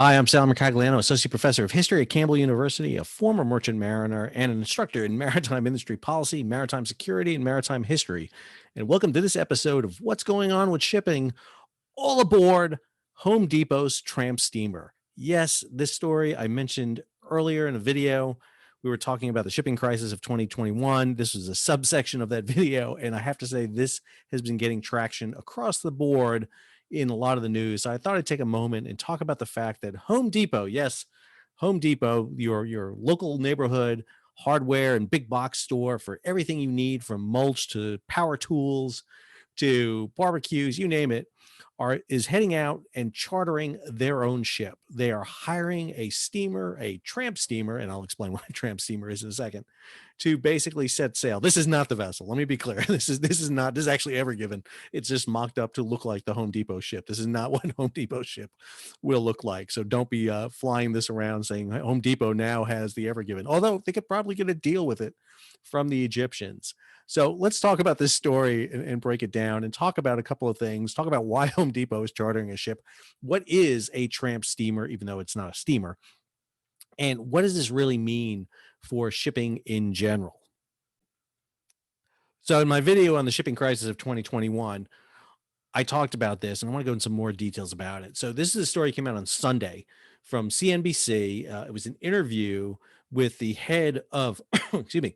Hi, I'm Sal Mercagliano, Associate Professor of History at Campbell University, a former merchant mariner, and an instructor in maritime industry policy, maritime security, and maritime history. And welcome to this episode of What's Going On with Shipping, all aboard Home Depot's Tramp steamer. Yes, this story I mentioned earlier in a video. We were talking about the shipping crisis of 2021. This was a subsection of that video. And I have to say, this has been getting traction across the board in a lot of the news. So I thought I'd take a moment and talk about the fact that Home Depot, yes, Home Depot, your local neighborhood hardware and big box store for everything you need from mulch to power tools to barbecues, you name it, is heading out and chartering their own ship. They are hiring a steamer, a tramp steamer, and I'll explain what a tramp steamer is in a second, to basically set sail. This is not the vessel. Let me be clear. This is actually Ever Given. It's just mocked up to look like the Home Depot ship. This is not what Home Depot ship will look like. So don't be flying this around saying Home Depot now has the Ever Given, although they could probably get a deal with it from the Egyptians. So let's talk about this story and break it down and talk about a couple of things. Talk about why Home Depot is chartering a ship. What is a tramp steamer, even though it's not a steamer? And what does this really mean for shipping in general? So in my video on the shipping crisis of 2021, I talked about this and I want to go into some more details about it. So this is a story that came out on Sunday from CNBC. It was an interview with the head of, excuse me,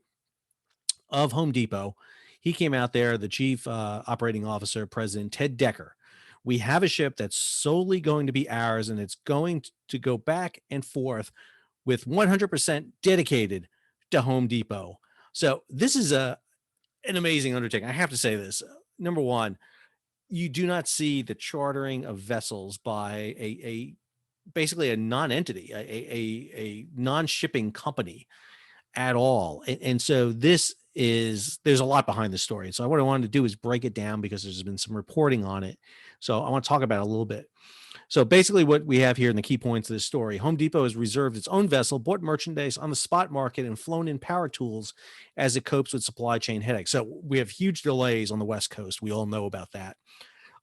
of Home Depot. He came out there, the chief operating officer, President Ted Decker. We have a ship that's solely going to be ours, and it's going to go back and forth with 100% dedicated to Home Depot. So this is an amazing undertaking. I have to say this. Number one, you do not see the chartering of vessels by a basically a non-entity, a non-shipping company at all. And so there's a lot behind the story. So what I wanted to do is break it down because there's been some reporting on it. So I want to talk about it a little bit. So basically what we have here in the key points of this story, Home Depot has reserved its own vessel, bought merchandise on the spot market, and flown in power tools as it copes with supply chain headaches. So we have huge delays on the West Coast. We all know about that.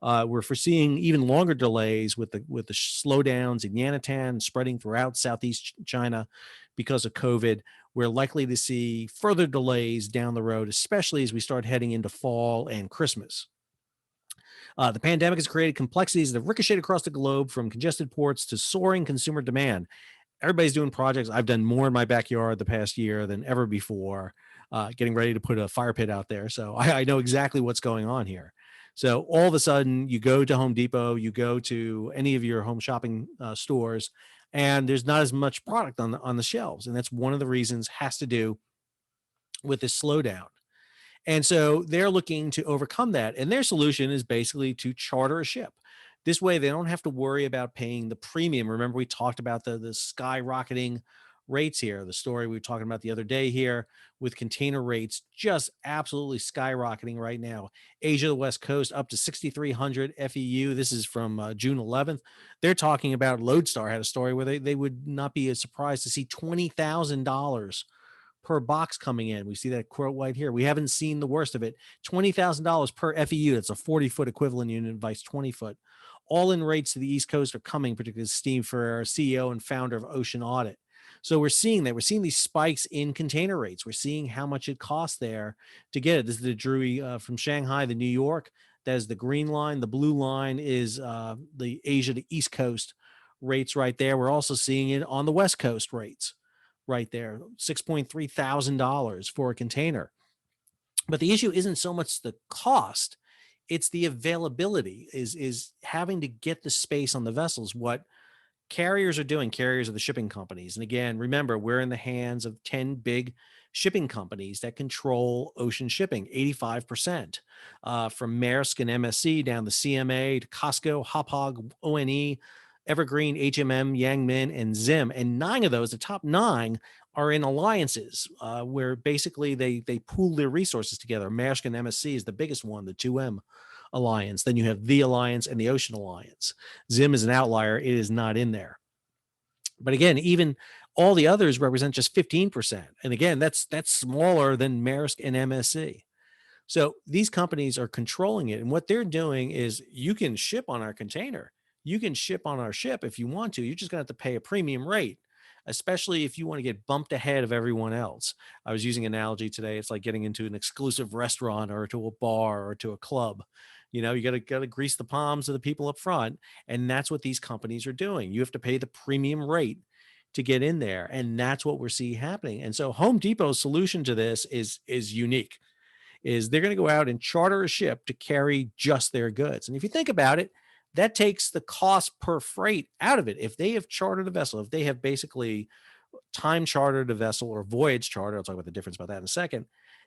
We're foreseeing even longer delays with the slowdowns in Yanatan spreading throughout Southeast China because of COVID. We're likely to see further delays down the road, especially as we start heading into fall and Christmas. The pandemic has created complexities that have ricocheted across the globe, from congested ports to soaring consumer demand. Everybody's doing projects. I've done more in my backyard the past year than ever before, getting ready to put a fire pit out there. So I know exactly what's going on here. So all of a sudden, you go to Home Depot, you go to any of your home shopping stores, and there's not as much product on the shelves, and that's one of the reasons has to do with this slowdown. And so they're looking to overcome that, and their solution is basically to charter a ship. This way, they don't have to worry about paying the premium. Remember, we talked about the skyrocketing rates here. The story we were talking about the other day here with container rates just absolutely skyrocketing right now. Asia, the West Coast, up to 6,300 FEU. This is from June 11th. They're talking about Lodestar had a story where they would not be surprised to see $20,000 per box coming in. We see that quote right here. We haven't seen the worst of it. $20,000 per FEU. That's a 40-foot equivalent unit, vice 20-foot. All-in rates to the East Coast are coming, particularly Steve Ferrer, CEO and founder of Ocean Audit. So we're seeing that. We're seeing these spikes in container rates. We're seeing how much it costs there to get it. This is the Drewry from Shanghai to New York. That is the green line. The blue line is the Asia to East Coast rates right there. We're also seeing it on the West Coast rates right there, $6.3 thousand for a container. But the issue isn't so much the cost, it's the availability, is having to get the space on the vessels. What carriers are doing, carriers are the shipping companies. And again, remember, we're in the hands of 10 big shipping companies that control ocean shipping, 85%, from Maersk and MSC down to CMA to Costco, Hapag, ONE, Evergreen, HMM, Yangmin, and Zim. And 9 of those, the top 9, are in alliances where basically they pool their resources together. Maersk and MSC is the biggest one, the 2M alliance. Then you have the Alliance and the Ocean Alliance. Zim is an outlier. It is not in there. But again, even all the others represent just 15%. And again, that's smaller than Maersk and MSC. So these companies are controlling it. And what they're doing is, you can ship on our container. you can ship on our ship if you want to. You're just going to have to pay a premium rate, especially if you want to get bumped ahead of everyone else. I was using an analogy today. It's like getting into an exclusive restaurant or to a bar or to a club. You got to grease the palms of the people up front, and that's what these companies are doing. You have to pay the premium rate to get in there, and that's what we're seeing happening. And so Home Depot's solution to this is unique. Is they're going to go out and charter a ship to carry just their goods. And if you think about it, that takes the cost per freight out of it. If they have chartered a vessel, if they have basically time chartered a vessel or voyage charter, I'll talk about the difference about that in a second,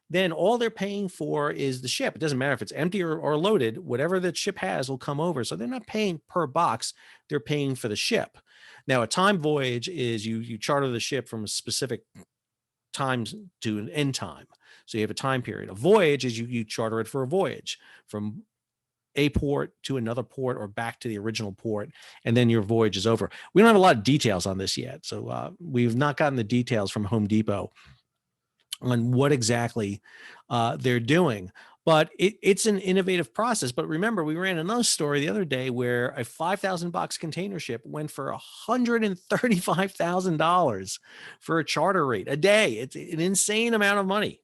then all they're paying for is the ship. It doesn't matter if it's empty or loaded, whatever the ship has will come over. So they're not paying per box, they're paying for the ship. Now, a time voyage is you charter the ship from a specific times to an end time. So you have a time period. A voyage is you charter it for a voyage from a port to another port or back to the original port, and then your voyage is over. We don't have a lot of details on this yet. So we've not gotten the details from Home Depot on what exactly they're doing. But it's an innovative process. But remember, we ran another story the other day where a 5,000 box container ship went for $135,000 for a charter rate a day. It's an insane amount of money,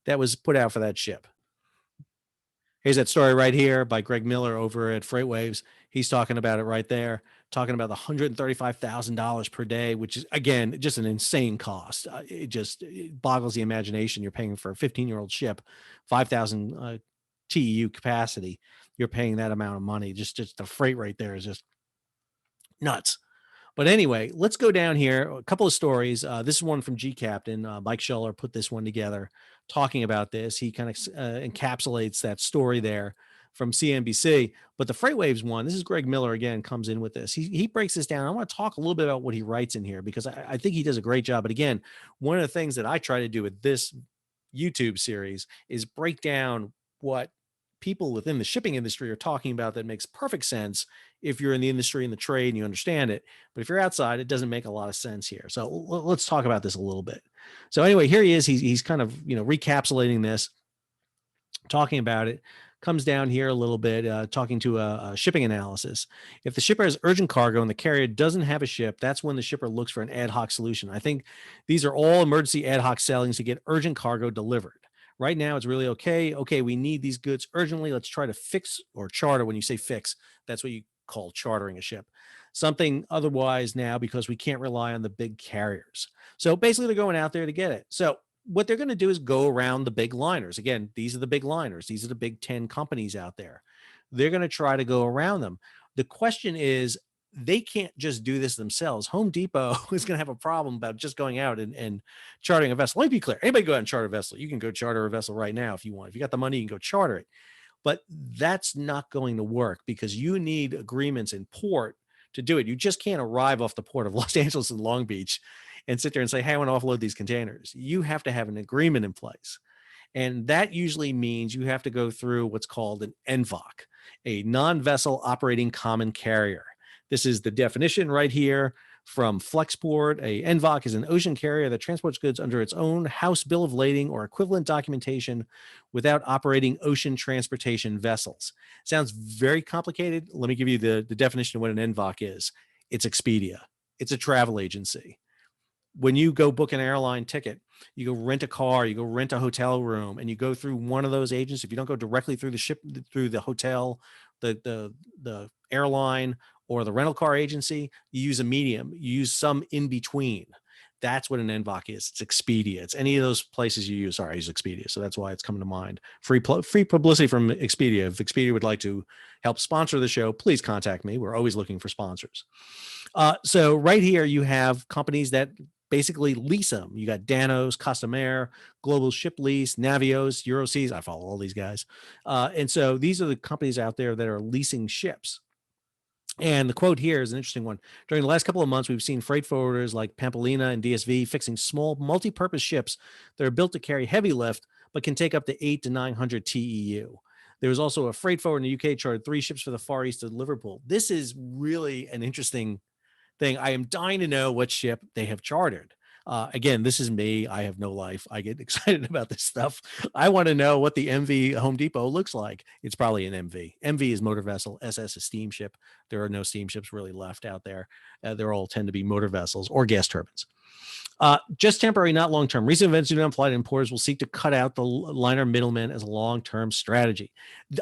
that was put out for that ship. Here's that story right here by Greg Miller over at FreightWaves. He's talking about it right there, talking about the $135,000 per day, which is, again, just an insane cost. It boggles the imagination. You're paying for a 15-year-old ship, 5,000 TEU capacity. You're paying that amount of money. Just the freight right there is just nuts. But anyway, let's go down here. A couple of stories. This is one from G Captain. Mike Schuller put this one together talking about this. He kind of encapsulates that story there from CNBC. But the FreightWaves one, this is Greg Miller again, comes in with this. He breaks this down. I want to talk a little bit about what he writes in here because I think he does a great job. But again, one of the things that I try to do with this YouTube series is break down what people within the shipping industry are talking about that makes perfect sense if you're in the industry and the trade and you understand it. But if you're outside, it doesn't make a lot of sense here. So let's talk about this a little bit. So anyway, here he is. He's kind of, recapsulating this, talking about it. Comes down here a little bit, talking to a shipping analysis. If the shipper has urgent cargo and the carrier doesn't have a ship, that's when the shipper looks for an ad hoc solution. I think these are all emergency ad hoc sellings to get urgent cargo delivered. Right now, it's really okay. Okay, we need these goods urgently. Let's try to fix or charter. When you say fix, that's what you call chartering a ship. Something otherwise now because we can't rely on the big carriers. So basically, they're going out there to get it. So what they're going to do is go around the big liners. Again, these are the big liners. These are the big 10 companies out there. They're going to try to go around them. The question is, they can't just do this themselves. Home Depot is going to have a problem about just going out and chartering a vessel. Let me be clear. Anybody go out and charter a vessel. You can go charter a vessel right now if you want. If you got the money, you can go charter it. But that's not going to work because you need agreements in port to do it. You just can't arrive off the port of Los Angeles and Long Beach and sit there and say, hey, I want to offload these containers. You have to have an agreement in place. And that usually means you have to go through what's called an NVOC, a non-vessel operating common carrier. This is the definition right here from Flexport. A NVOC is an ocean carrier that transports goods under its own house bill of lading or equivalent documentation without operating ocean transportation vessels. Sounds very complicated. Let me give you the definition of what an NVOC is. It's Expedia. It's a travel agency. When you go book an airline ticket, you go rent a car, you go rent a hotel room, and you go through one of those agents. If you don't go directly through the ship, through the hotel, the airline, or the rental car agency, you use a medium. You use some in between. That's what an NVOC is. It's Expedia. It's any of those places you use. Sorry, I use Expedia, so that's why it's coming to mind. Free publicity from Expedia. If Expedia would like to help sponsor the show, please contact me. We're always looking for sponsors. So right here, you have companies that basically lease them. You got Danos, Costamare, Global Ship Lease, Navios, Euroseas. I follow all these guys. And so these are the companies out there that are leasing ships. And the quote here is an interesting one. During the last couple of months, we've seen freight forwarders like Pamplina and DSV fixing small multi-purpose ships that are built to carry heavy lift, but can take up to 800 to 900 TEU. There was also a freight forwarder in the UK chartered 3 ships for the Far East of Liverpool. This is really an interesting thing. I am dying to know what ship they have chartered. Again, this is me. I have no life. I get excited about this stuff. I want to know what the MV Home Depot looks like. It's probably an MV. MV is motor vessel. SS is steamship. There are no steamships really left out there. They're all tend to be motor vessels or gas turbines. Just temporary, not long term. Recent events do not imply that importers will seek to cut out the liner middlemen as a long term strategy.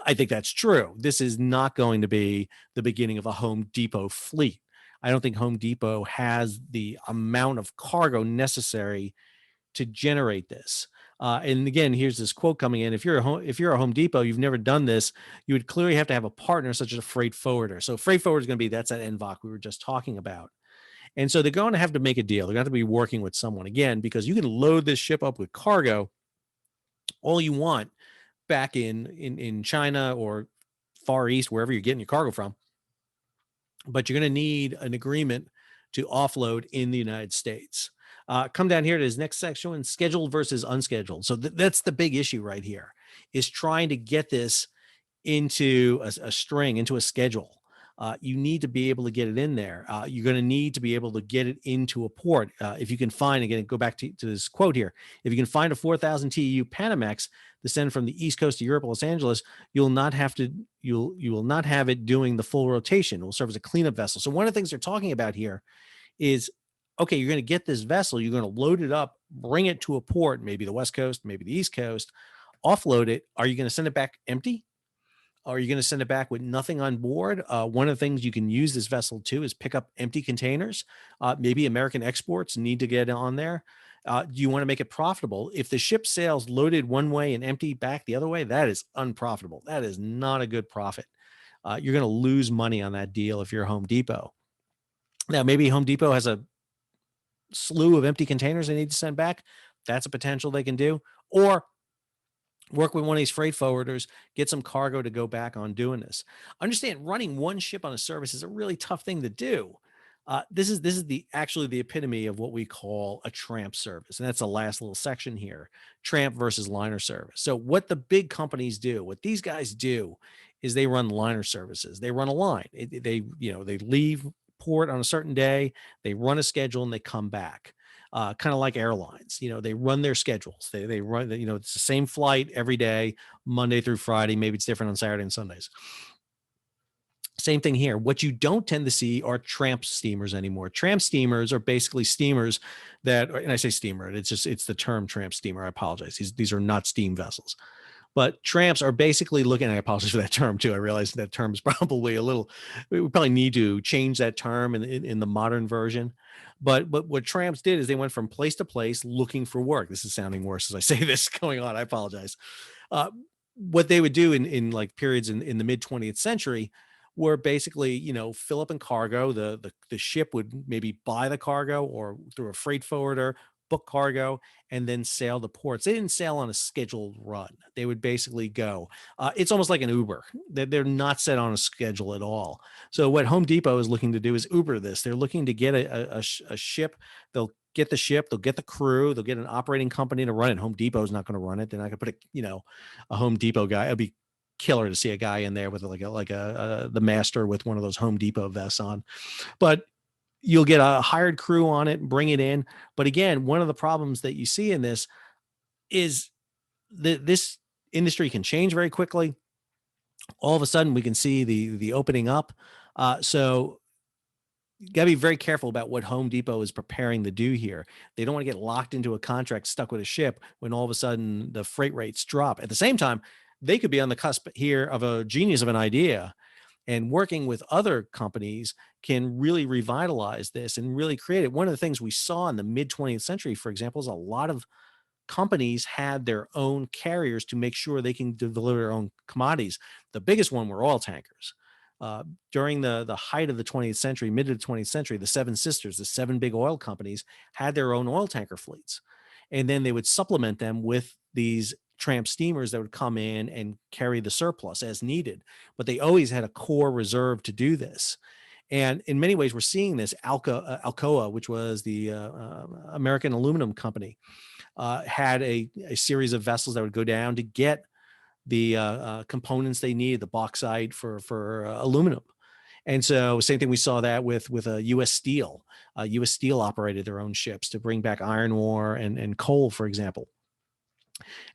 I think that's true. This is not going to be the beginning of a Home Depot fleet. I don't think Home Depot has the amount of cargo necessary to generate this. And again, here's this quote coming in: if you're a Home Depot, you've never done this, you would clearly have to have a partner such as a freight forwarder. So freight forwarder is going to be that's that NVOC we were just talking about. And so they're going to have to make a deal. They're going to have to be working with someone again, because you can load this ship up with cargo all you want back in China or Far East, wherever you're getting your cargo from. But you're going to need an agreement to offload in the United States. Come down here to his next section: scheduled versus unscheduled. So that's the big issue right here, is trying to get this into a string, into a schedule. You need to be able to get it in there. You're going to need to be able to get it into a port. If you can find, again, go back to this quote here: if you can find a 4,000 TEU Panamax to send from the East Coast to Europe, Los Angeles, you'll not have to, you will not have it doing the full rotation. It will serve as a cleanup vessel. So one of the things they're talking about here is, okay, you're going to get this vessel, you're going to load it up, bring it to a port, maybe the West Coast, maybe the East Coast, offload it. Are you going to send it back empty? Are you going to send it back with nothing on board? One of the things you can use this vessel to is pick up empty containers. Maybe American exports need to get on there. Do you want to make it profitable? If the ship sails loaded one way and empty back the other way, that is unprofitable. That is not a good profit. You're going to lose money on that deal if you're Home Depot. Now, maybe Home Depot has a slew of empty containers they need to send back. That's a potential they can do. Or work with one of these freight forwarders, get some cargo to go back on doing this. Understand, running one ship on a service is a really tough thing to do. This is the actually the epitome of what we call a tramp service, and that's the last little section here: tramp versus liner service. So what the big companies do, what these guys do, is they run liner services. They run a line. They leave port on a certain day, they run a schedule, and they come back. Kind of like airlines, they run their schedules. They run, it's the same flight every day, Monday through Friday. Maybe it's different on Saturday and Sundays. Same thing here. What you don't tend to see are tramp steamers anymore. Tramp steamers are basically steamers that, and I say steamer, it's the term tramp steamer. I apologize. These are not steam vessels. But tramps are basically looking, I apologize for that term too. I realize that term is probably we probably need to change that term in the modern version. But what tramps did is they went from place to place looking for work. This is sounding worse as I say this going on. I apologize. Uh, what they would do in like periods in the mid 20th century were basically, fill up in cargo. The ship would maybe buy the cargo or through a freight forwarder, book cargo, and then sail the ports. They didn't sail on a scheduled run. They would basically go. It's almost like an Uber. They're not set on a schedule at all. So what Home Depot is looking to do is Uber this. They're looking to get a ship. They'll get the ship. They'll get the crew. They'll get an operating company to run it. Home Depot is not going to run it. They're not going to put a Home Depot guy. It'd be killer to see a guy in there with the master with one of those Home Depot vests on. But you'll get a hired crew on it and bring it in. But again, one of the problems that you see in this is that this industry can change very quickly. All of a sudden, we can see the opening up. So you got to be very careful about what Home Depot is preparing to do here. They don't want to get locked into a contract, stuck with a ship when all of a sudden the freight rates drop. At the same time, they could be on the cusp here of a genius of an idea, and working with other companies can really revitalize this and really create it. One of the things we saw in the mid 20th century, for example, is a lot of companies had their own carriers to make sure they can deliver their own commodities. The biggest one were oil tankers. During the height of the 20th century, mid to the 20th century, the Seven Sisters, the seven big oil companies, had their own oil tanker fleets. And then they would supplement them with these tramp steamers that would come in and carry the surplus as needed. But they always had a core reserve to do this. And in many ways, we're seeing this. Alcoa, which was the American Aluminum Company, had a series of vessels that would go down to get the components they needed, the bauxite for aluminum. And so same thing, we saw that with U.S. Steel. U.S. Steel operated their own ships to bring back iron ore and coal, for example.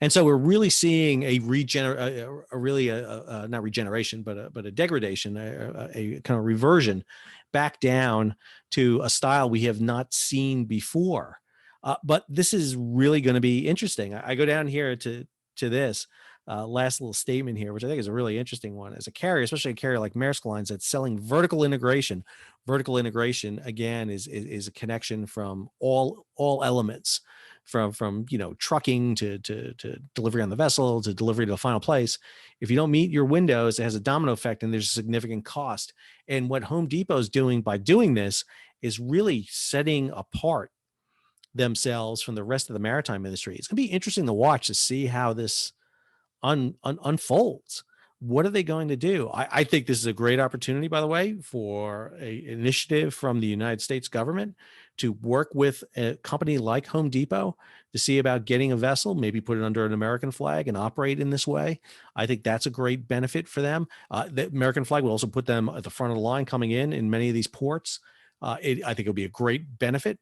And so we're really seeing a really not regeneration, but a degradation, a kind of reversion back down to a style we have not seen before. But this is really going to be interesting. I go down here to this last little statement here, which I think is a really interesting one. As a carrier, especially a carrier like Maersk Lines that's selling vertical integration. Vertical integration again is a connection from all elements, from trucking to delivery on the vessel to delivery to the final place. If you don't meet your windows, it has a domino effect, and there's a significant cost. And what Home Depot is doing by doing this is really setting apart themselves from the rest of the maritime industry. It's going to be interesting to watch to see how this unfolds. What are they going to do? I think this is a great opportunity, by the way, for a initiative from the United States government to work with a company like Home Depot to see about getting a vessel, maybe put it under an American flag and operate in this way. I think that's a great benefit for them. The American flag will also put them at the front of the line coming in many of these ports. I think it'll be a great benefit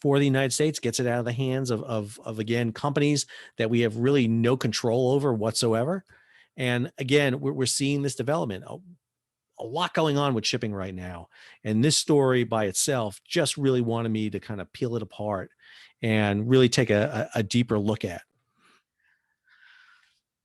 for the United States, gets it out of the hands of again, companies that we have really no control over whatsoever. And again, we're seeing this development, a lot going on with shipping right now. And this story by itself just really wanted me to kind of peel it apart and really take a deeper look at.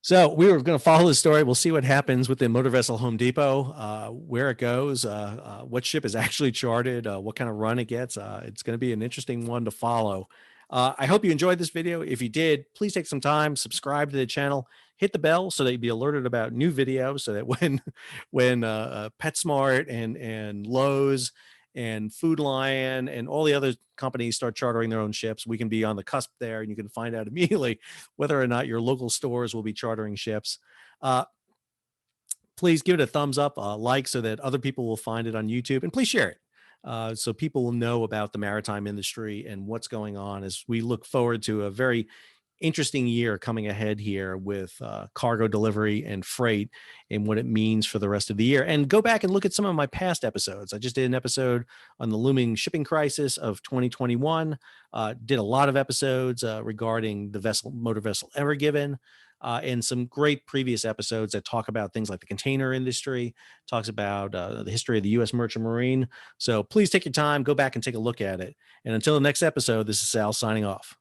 So we were going to follow the story. We'll see what happens with the motor vessel Home Depot, where it goes, what ship is actually charted, what kind of run it gets. It's going to be an interesting one to follow. I hope you enjoyed this video. If you did, please take some time, subscribe to the channel, hit the bell so that you'll be alerted about new videos. So that when PetSmart and Lowe's and Food Lion and all the other companies start chartering their own ships, we can be on the cusp there, and you can find out immediately whether or not your local stores will be chartering ships. Uh, Please give it a thumbs up, like, so that other people will find it on YouTube, and please share it. So people will know about the maritime industry and what's going on as we look forward to a very interesting year coming ahead here with cargo delivery and freight and what it means for the rest of the year. And go back and look at some of my past episodes. I just did an episode on the looming shipping crisis of 2021. Did a lot of episodes regarding the motor vessel Ever Given. And some great previous episodes that talk about things like the container industry, talks about the history of the U.S. Merchant Marine. So please take your time, go back and take a look at it. And until the next episode, this is Sal signing off.